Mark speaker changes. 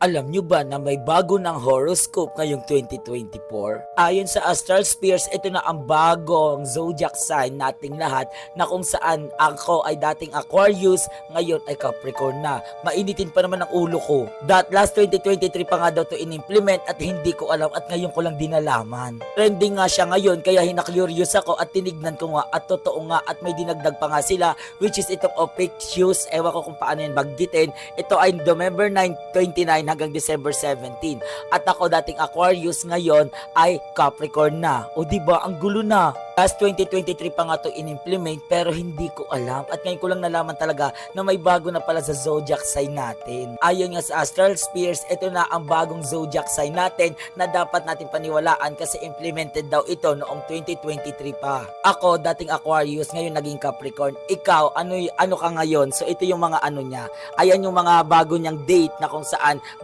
Speaker 1: Alam nyo ba na may bago ng horoscope ngayong 2024? Ayon sa Astral Spheres, ito na ang bagong zodiac sign nating lahat na kung saan ako ay dating Aquarius, ngayon ay Capricorn na. Mainitin pa naman ang ulo ko. That last 2023 pa nga daw to in-implement at hindi ko alam at ngayon ko lang dinalaman. Trending nga siya ngayon kaya hina-curious ako at tinignan ko nga at totoo nga at may dinagdag pa nga sila which is itong Ophiuchus. Ewan ko kung paano yan bagditin. Ito ay November 9, 29 hanggang December 17. At ako dating Aquarius ngayon ay Capricorn na. O diba ang gulo na. Last 2023 pa nga to in-implement pero hindi ko alam at ngayon ko lang nalaman talaga na may bago na pala sa zodiac sign natin. Ayon nga sa Astral Spheres, ito na ang bagong zodiac sign natin na dapat natin paniwalaan kasi implemented daw ito noong 2023 pa. Ako dating Aquarius, ngayon naging Capricorn. Ikaw, ano ka ngayon? So ito yung mga ano niya. Ayan yung mga bago niyang date na kung saan